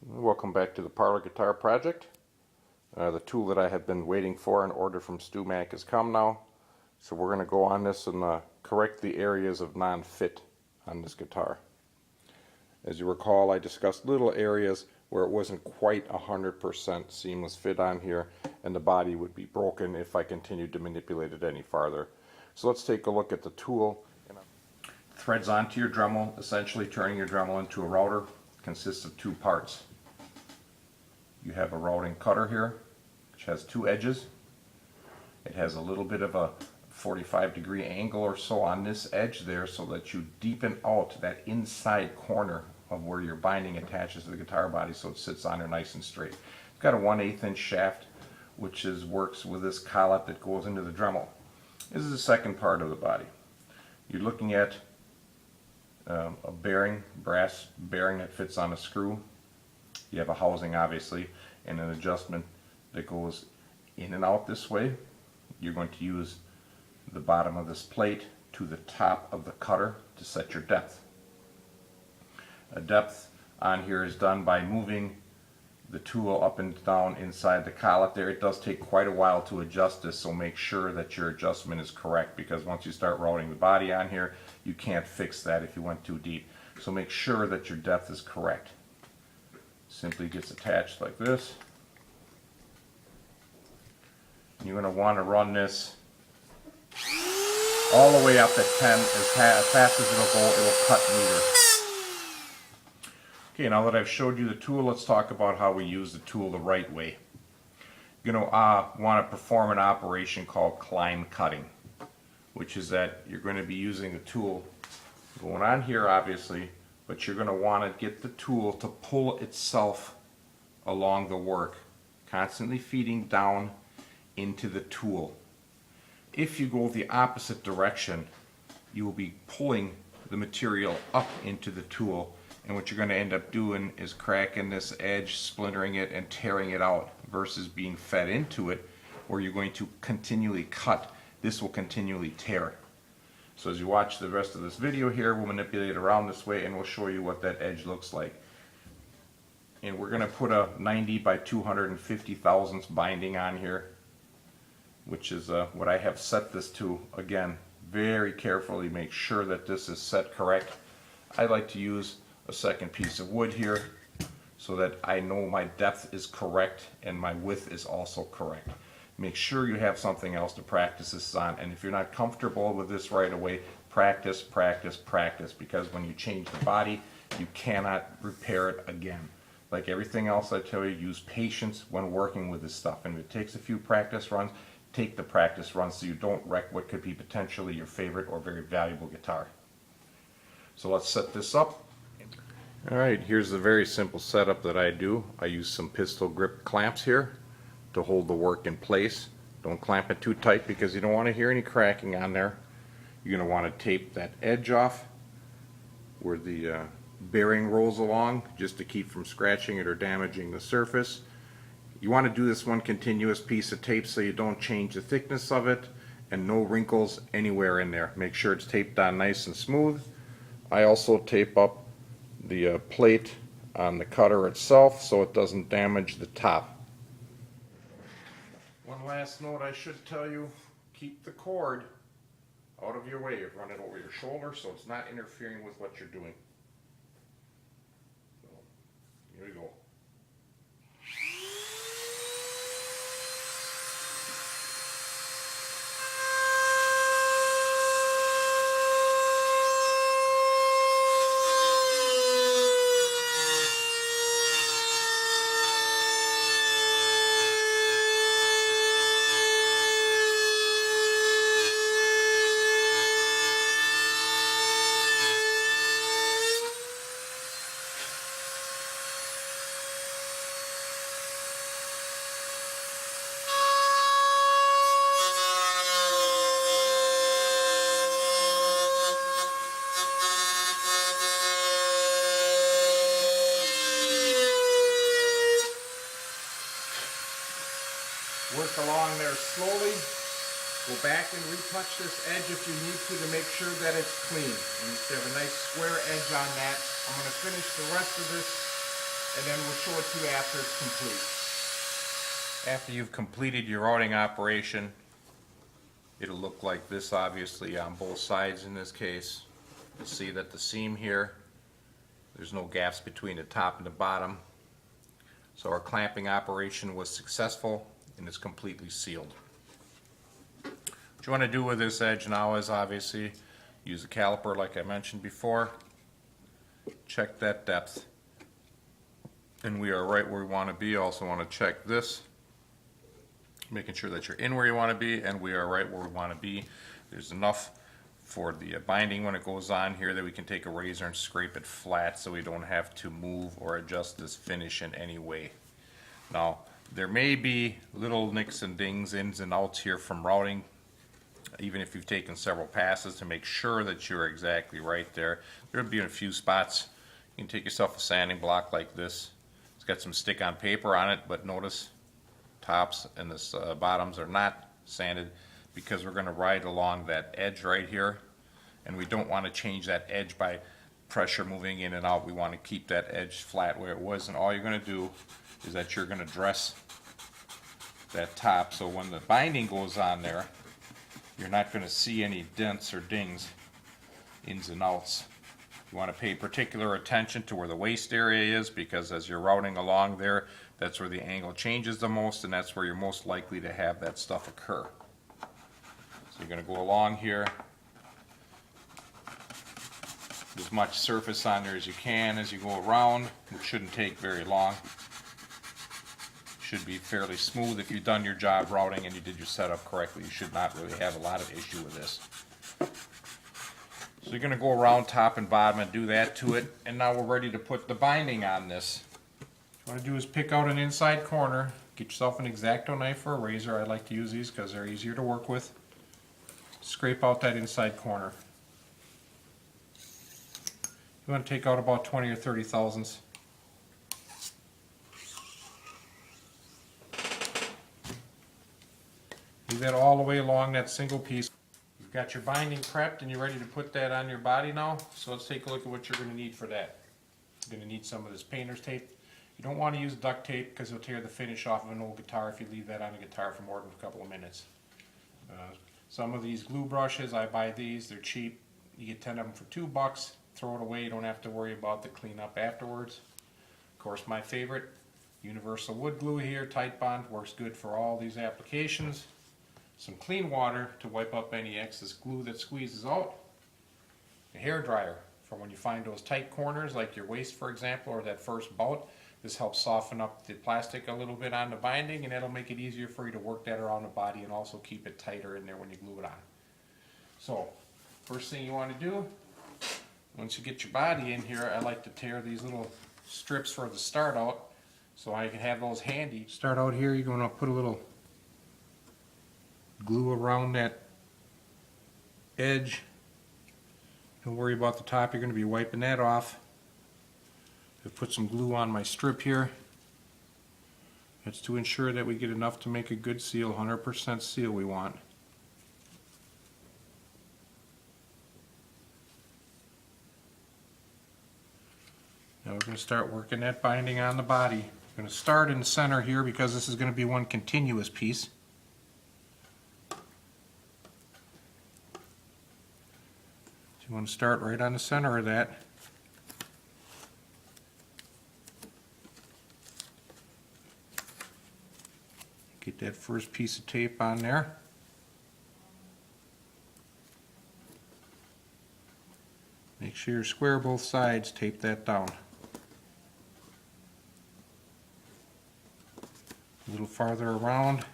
Welcome back to the Parlor Guitar Project. The tool that I have been waiting for and ordered from Stu Mac has come now. So we're going to go on this and correct the areas of non-fit on this guitar. As you recall, I discussed little areas where it wasn't quite 100% seamless fit on here, and the body would be broken if I continued to manipulate it any farther. So let's take a look at the tool. Threads onto your Dremel, essentially turning your Dremel into a router, consists of two parts. You have a routing cutter here, which has two edges. It has a little bit of a 45-degree angle or so on this edge there so that you deepen out that inside corner of where your binding attaches to the guitar body so it sits on there nice and straight. It's got a 1/8 inch shaft which works with this collet that goes into the Dremel. This is the second part of the body. You're looking at a bearing, brass bearing that fits on a screw. You have a housing obviously and an adjustment that goes in and out this way. You're going to use the bottom of this plate to the top of the cutter to set your depth. A depth on here is done by moving the tool up and down inside the collet there. It does take quite a while to adjust this, so make sure that your adjustment is correct, because once you start routing the body on here, you can't fix that if you went too deep. So make sure that your depth is correct. Simply gets attached like this. You're going to want to run this all the way up at 10. As fast as it'll go, it'll cut meter. Okay, now that I've showed you the tool, let's talk about how we use the tool the right way. You're going to want to perform an operation called climb cutting, which is that you're going to be using the tool going on here obviously, but you're going to want to get the tool to pull itself along the work, constantly feeding down into the tool. If you go the opposite direction, you will be pulling the material up into the tool, and what you're going to end up doing is cracking this edge, splintering it, and tearing it out, versus being fed into it where you're going to continually cut. This will continually tear. So as you watch the rest of this video here, we'll manipulate it around this way and we'll show you what that edge looks like. And we're going to put a 90 by 250 thousandths binding on here, which is what I have set this to. Again, very carefully make sure that this is set correct. I like to use a second piece of wood here so that I know my depth is correct and my width is also correct. Make sure you have something else to practice this on, and if you're not comfortable with this right away, practice, practice, practice, because when you change the body, you cannot repair it again. Like everything else I tell you, use patience when working with this stuff, and if it takes a few practice runs, take the practice runs so you don't wreck what could be potentially your favorite or very valuable guitar. So let's set this up. Alright, here's the very simple setup that I do. I use some pistol grip clamps here to hold the work in place. Don't clamp it too tight because you don't want to hear any cracking on there. You're going to want to tape that edge off where the bearing rolls along, just to keep from scratching it or damaging the surface. You want to do this one continuous piece of tape so you don't change the thickness of it, and no wrinkles anywhere in there. Make sure it's taped on nice and smooth. I also tape up the plate on the cutter itself so it doesn't damage the top. One last note I should tell you, keep the cord out of your way. Run it over your shoulder so it's not interfering with what you're doing. So, here we go. Work along there slowly. Go back and retouch this edge if you need to make sure that it's clean. And you have a nice square edge on that. I'm going to finish the rest of this and then we'll show it to you after it's complete. After you've completed your routing operation, it'll look like this, obviously, on both sides in this case. You'll see that the seam here, there's no gaps between the top and the bottom. So our clamping operation was successful and it's completely sealed. What you want to do with this edge now is obviously use a caliper like I mentioned before. Check that depth. And we are right where we want to be. Also want to check this, making sure that you're in where you want to be, and we are right where we want to be. There's enough for the binding when it goes on here that we can take a razor and scrape it flat so we don't have to move or adjust this finish in any way. Now, there may be little nicks and dings, ins and outs here from routing, even if you've taken several passes to make sure that you're exactly right there. There'll be a few spots. You can take yourself a sanding block like this. It's got some stick-on paper on it, but notice tops and the bottoms are not sanded because we're going to ride along that edge right here, and we don't want to change that edge by pressure moving in and out. We want to keep that edge flat where it was, and all you're going to do is that you're going to dress that top so when the binding goes on there, you're not going to see any dents or dings, ins and outs. You want to pay particular attention to where the waist area is, because as you're routing along there, that's where the angle changes the most, and that's where you're most likely to have that stuff occur. So you're going to go along here, as much surface on there as you can as you go around. It shouldn't take very long. Should be fairly smooth if you've done your job routing and you did your setup correctly. You should not really have a lot of issue with this. So you're going to go around top and bottom and do that to it, and now we're ready to put the binding on this. What you want to do is pick out an inside corner, get yourself an X-Acto knife or a razor. I like to use these because they're easier to work with. Scrape out that inside corner. You want to take out about 20 or 30 thousandths. Leave that all the way along that single piece. You've got your binding prepped and you're ready to put that on your body now. So let's take a look at what you're going to need for that. You're going to need some of this painter's tape. You don't want to use duct tape because it'll tear the finish off of an old guitar if you leave that on a guitar for more than a couple of minutes. Some of these glue brushes, I buy these, they're cheap. You get 10 of them for $2. Throw it away, you don't have to worry about the cleanup afterwards. Of course, my favorite, universal wood glue here, Tight Bond, works good for all these applications. Some clean water to wipe up any excess glue that squeezes out. A hair dryer for when you find those tight corners like your waist, for example, or that first bout. This helps soften up the plastic a little bit on the binding, and that'll make it easier for you to work that around the body and also keep it tighter in there when you glue it on. So, first thing you want to do, once you get your body in here, I like to tear these little strips for the start out so I can have those handy. Start out here, you're going to put a little glue around that edge. Don't worry about the top, you're going to be wiping that off. I put some glue on my strip here. That's to ensure that we get enough to make a good seal, 100% seal we want. Now we're going to start working that binding on the body. We're going to start in the center here because this is going to be one continuous piece. So you want to start right on the center of that. Get that first piece of tape on there. Make sure you're square both sides, tape that down. A little farther around,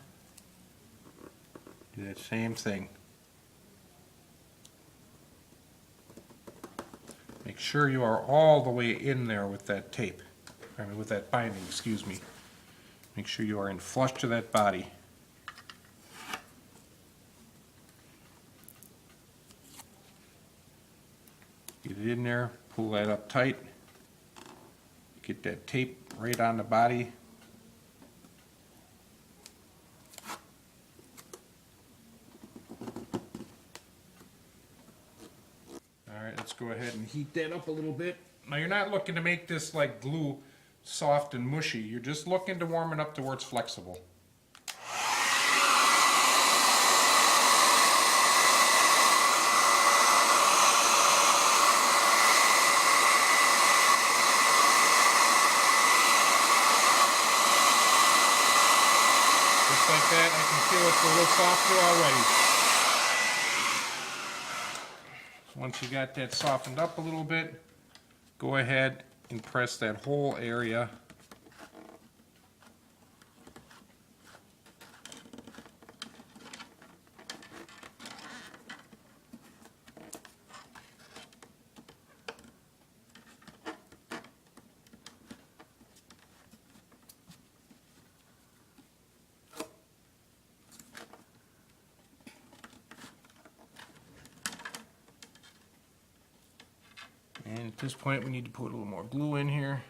do that same thing. Make sure you are all the way in there with that tape, with that binding, excuse me. Make sure you are in flush to that body. Get it in there, pull that up tight, get that tape right on the body. Alright, let's go ahead and heat that up a little bit. Now you're not looking to make this like glue soft and mushy. You're just looking to warm it up to where it's flexible. Just like that, I can feel it's a little softer already. So once you got that softened up a little bit, go ahead and press that whole area. And at this point we need to put a little more glue in here.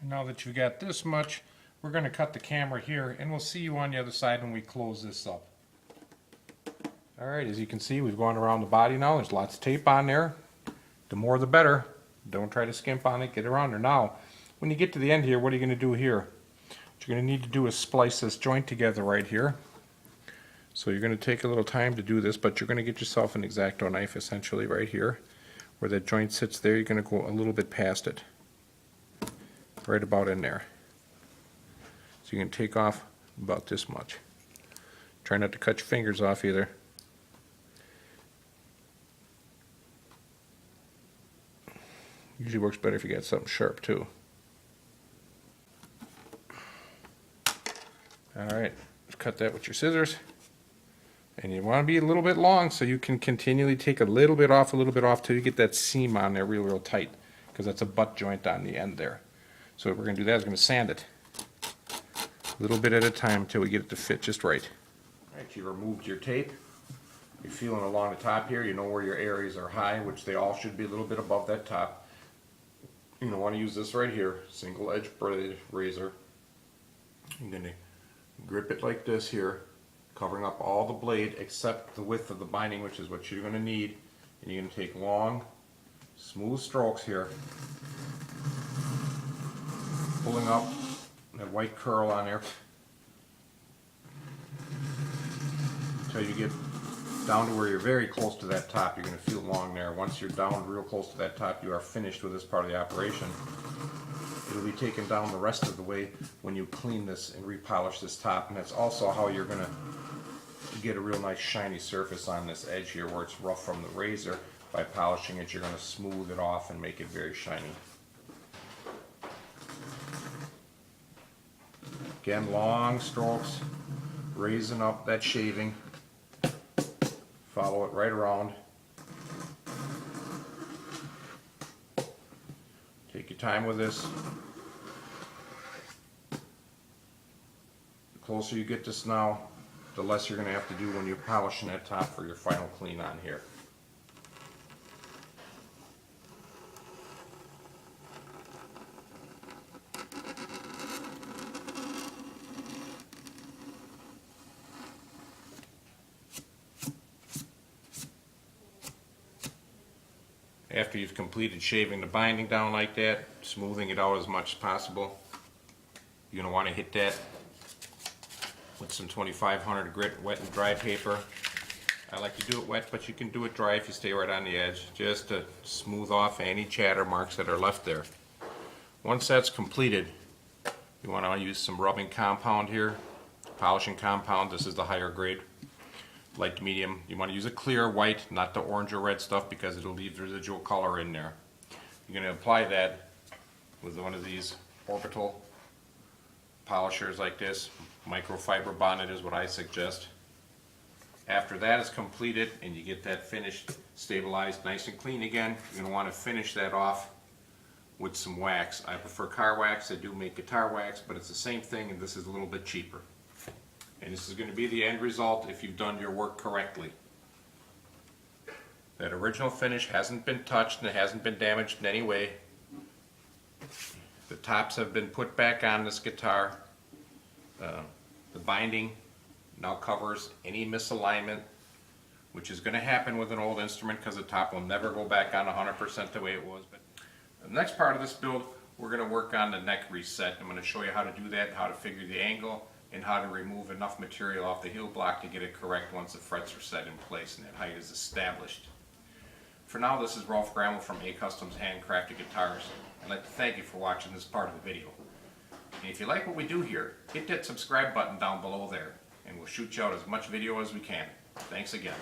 And now that you've got this much, we're going to cut the camera here, and we'll see you on the other side when we close this up. Alright, as you can see, we've gone around the body now. There's lots of tape on there. The more the better. Don't try to skimp on it, get around there. Now, when you get to the end here, what are you going to do here? What you're going to need to do is splice this joint together right here. So you're going to take a little time to do this, but you're going to get yourself an X-Acto knife essentially right here. Where that joint sits there, you're going to go a little bit past it. Right about in there. So you can take off about this much. Try not to cut your fingers off either. Usually works better if you got something sharp too. Alright, cut that with your scissors. And you want to be a little bit long so you can continually take a little bit off till you get that seam on there real tight, because that's a butt joint on the end there. So what we're going to do that is going to sand it a little bit at a time until we get it to fit just right. Alright, you removed your tape. You're feeling along the top here. You know where your areas are high, which they all should be a little bit above that top. You're going to want to use this right here, single edge blade razor. You're going to grip it like this here, covering up all the blade except the width of the binding, which is what you're going to need. And you're going to take long, smooth strokes here, pulling up that white curl on there until you get down to where you're very close to that top. You're going to feel long there. Once you're down real close to that top, you are finished with this part of the operation. It'll be taken down the rest of the way when you clean this and repolish this top, and that's also how you're going to get a real nice shiny surface on this edge here where it's rough from the razor. By polishing it, you're going to smooth it off and make it very shiny. Again, long strokes, raising up that shaving. Follow it right around. Take your time with this. The closer you get this now, the less you're going to have to do when you're polishing that top for your final clean on here. After you've completed shaving the binding down like that, smoothing it out as much as possible, you're going to want to hit that with some 2500 grit wet and dry paper. I like to do it wet, but you can do it dry if you stay right on the edge, just to smooth off any chatter marks that are left there. Once that's completed, you want to use some rubbing compound here, polishing compound. This is the higher grade. Light to medium. You want to use a clear white, not the orange or red stuff, because it'll leave residual color in there. You're going to apply that with one of these orbital polishers like this. Microfiber bonnet is what I suggest. After that is completed and you get that finished, stabilized, nice and clean again, you're going to want to finish that off with some wax. I prefer car wax. I do make guitar wax, but it's the same thing, and this is a little bit cheaper. And this is going to be the end result if you've done your work correctly. That original finish hasn't been touched and it hasn't been damaged in any way. The tops have been put back on this guitar. The binding now covers any misalignment, which is going to happen with an old instrument because the top will never go back on 100% the way it was. But the next part of this build, we're going to work on the neck reset. I'm going to show you how to do that, how to figure the angle, and how to remove enough material off the heel block to get it correct once the frets are set in place and that height is established. For now, this is Rolf Grammel from A Customs Handcrafted Guitars. I'd like to thank you for watching this part of the video. And if you like what we do here, hit that subscribe button down below there, and we'll shoot you out as much video as we can. Thanks again.